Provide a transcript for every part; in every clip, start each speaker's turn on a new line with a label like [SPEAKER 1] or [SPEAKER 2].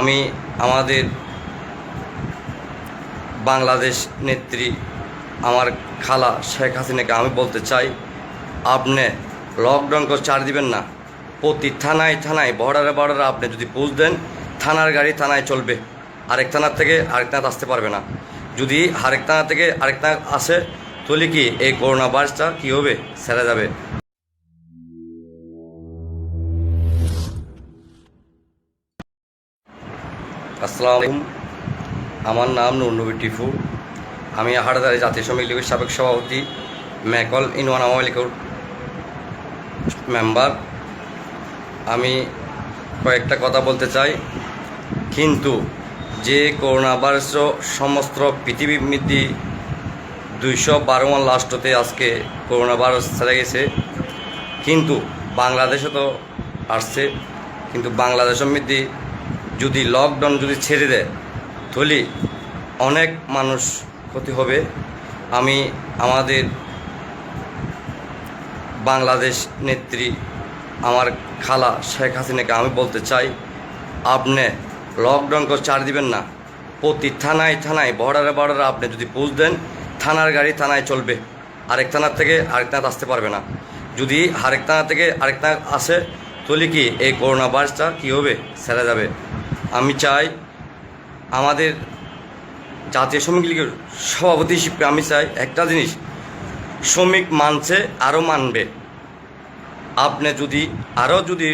[SPEAKER 1] আমি আমাদের বাংলাদেশ নেত্রী আমার খালা শেখ হাসিনাকে আমি বলতে চাই, আপনি লকডাউন করে ছাড় দিবেন না। প্রতি থানায় থানায় বর্ডারে আপনি যদি পুলিশ দেন, থানার গাড়ি থানায় চলবে, আরেক থানার থেকে আরেক থানাতে আসতে পারবে না। যদি আরেক থানা থেকে আরেক থানা আসে তাহলে কি এই করোনা ভাইরাসটা কী হবে, সেরে যাবে। আসসালামু আলাইকুম, আমার নাম নুরনবী টিপু। আমি হাটাদারি জাতীয় শ্রমিক লীগের সাবেক সভাপতি, মেকল ইউনিয়ন আওয়ামী লীগের মেম্বার। আমি কয়েকটা কথা বলতে চাই, কিন্তু যে করোনা ভাইরাস সমস্ত পৃথিবীর মধ্যে 212 লাস্টতে আজকে করোনা ভাইরাস ছেড়ে গেছে, কিন্তু বাংলাদেশে তো আসছে। কিন্তু বাংলাদেশের মধ্যে যদি লকডাউন যদি ছেড়ে দেয় তাহলে অনেক মানুষ ক্ষতি হবে। আমি আমাদের বাংলাদেশ নেত্রী আমার খালা শেখ হাসিনাকে আমি বলতে চাই, আপনি লকডাউন করে ছাড় দিবেন না। প্রতি থানায় থানায় বর্ডারে আপনি যদি পুলিশ দেন, থানার গাড়ি থানায় চলবে, আরেক থানার থেকে আরেক থানাতে আসতে পারবে না। যদি আরেক থানা থেকে আরেক থানা আসে তাহলে কি এই করোনা ভাইরাসটা কী হবে, সেরে যাবে। আমি চাই আমাদের জাতীয় শ্রমিক লীগের সভাপতি হিসেবে আমি চাই একটা জিনিস, শ্রমিক মানছে আরও মানবে। আপনি যদি আরও যদি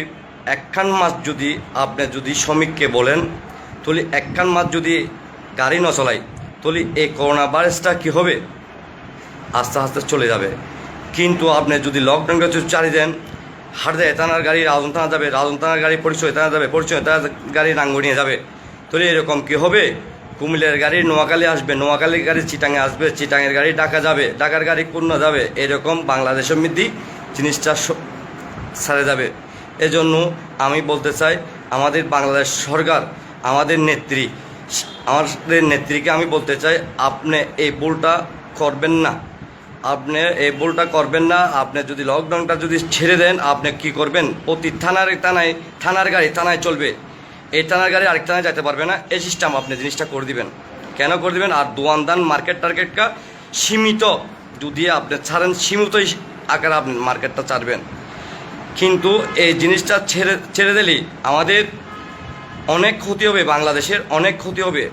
[SPEAKER 1] একখান মাস যদি আপনি যদি শ্রমিককে বলেন তাহলে একখান মাস যদি গাড়ি না চলাই তাহলে এই করোনা ভাইরাসটা কী হবে, আস্তে আস্তে চলে যাবে। কিন্তু আপনি যদি লকডাউনটা যদি চালিয়ে দেন, হাটে থানার গাড়ি রাজন থানা যাবে, রাজন থানার গাড়ি পরিচয় থানা যাবে, পরিচয় থানার গাড়ি রাঙ্গুনিয়ে যাবে, তাহলে এরকম কী হবে, কুমিল্লার গাড়ি নোয়াখালী আসবে, নোয়াখালীর গাড়ি চিটাঙে আসবে, চিটাঙের গাড়ি ঢাকা যাবে, ঢাকার গাড়ি খুলনা যাবে, এরকম বাংলাদেশের মধ্যে জিনিসটা সারে যাবে। এজন্য আমি বলতে চাই আমাদের বাংলাদেশ সরকার, আমাদের নেত্রীকে আমি বলতে চাই, আপনি এই ভুলটা করবেন না। আপনি এই ভুলটা করবেন না। আপনি যদি লকডাউনটা যদি ছেড়ে দেন, আপনি কি করবেন, প্রতি থানার গাড়ি থানায় চলবে, এই থানার গাড়ি আরেক থানায় যেতে পারবে না। এই সিস্টেম আপনি জিনিসটা করে দিবেন। কেন করে দিবেন? আর দোয়ানদান মার্কেট টার্গেটটা সীমিত যদি আপনি ছাড়েন, সীমিত আকারে আপনি মার্কেটটা ছাড়বেন। কিন্তু এই জিনিসটা ছেড়ে দিলেই আমাদের অনেক ক্ষতি হবে, বাংলাদেশের অনেক ক্ষতি হবে,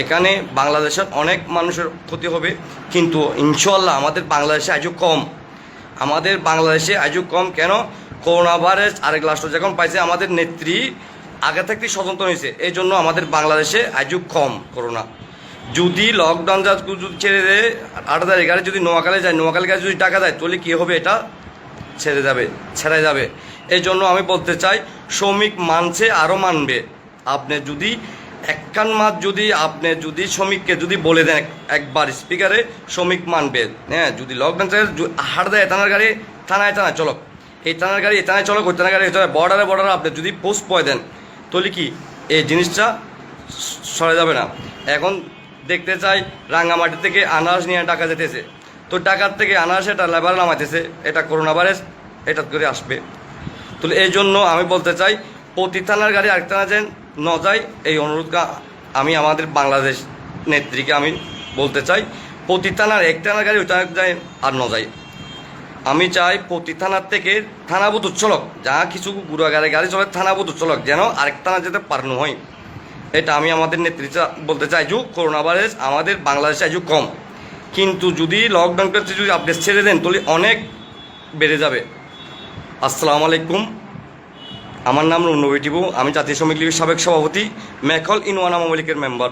[SPEAKER 1] এখানে বাংলাদেশের অনেক মানুষের ক্ষতি হবে। কিন্তু ইনশাআল্লাহ আমাদের বাংলাদেশে আজও কম, আমাদের বাংলাদেশে আজও কম। কেন? করোনা ভাইরাস আরেক লাস্ট যখন পাইছে, আমাদের নেত্রী আগে থেকেই সচেতন হয়েছে, এই জন্য আমাদের বাংলাদেশে আজও কম করোনা। যদি লকডাউন যদি ছেড়ে দেয়, 8 তারিখ গাড়ি যদি নোয়াখালী যায়, নোয়াখালী গাড়ি যদি টাকা দেয়, তাহলে কী হবে, এটা ছেড়ে যাবে। এই জন্য আমি বলতে চাই, শ্রমিক মানছে আরও মানবে। আপনি যদি একখান মাস যদি আপনি যদি শ্রমিককে যদি বলে দেন একবার স্পিকারে, শ্রমিক মানবে। হ্যাঁ, যদি লকডাউন হাট দেয় থানার গাড়ি থানায় চলক, এই থানার গাড়ি এই থানায় চলক, ওই থানার গাড়ি বর্ডারে আপনি যদি পোস্ট পয়ে দেন, তাহলে কি এই জিনিসটা সরে যাবে না। এখন দেখতে চাই রাঙ্গামাটি থেকে আনারস নিয়ে টাকা যেতেছে, তো টাকার থেকে আনারস এটা লেবার নামাইতেছে, এটা করোনা ভাইরাস এটা করে আসবে। তো এই জন্য আমি বলতে চাই, প্রতি থানার গাড়ি আরেক থানা যেন ন যায়, এই অনুরোধটা আমি আমাদের বাংলাদেশ নেত্রীকে আমি বলতে চাই। প্রতি থানার এক থানার গাড়ি ওই থানা যায় আর ন যায়। আমি চাই প্রতি থানার থেকে থানাবোধ চলক, যা কিছু গুড়াগাড়ি গাড়ি চলে থানাবোধ চলক, যেন আরেক থানা যেতে পারানো হয়। এটা আমি আমাদের নেতৃত্ব বলতে চাই। যে করোনা ভাইরাস আমাদের বাংলাদেশে আজও কম, কিন্তু যদি লকডাউনটা যদি আপনি ছেড়ে দেন তাহলে অনেক বেড়ে যাবে। আসসালামু আলাইকুম, আমার নাম নুরনবী টিপু। আমি জাতীয় শ্রমিক লীগের সাবেক সভাপতি, মেকল ইউনিয়ন আওয়ামী লীগের মেম্বার।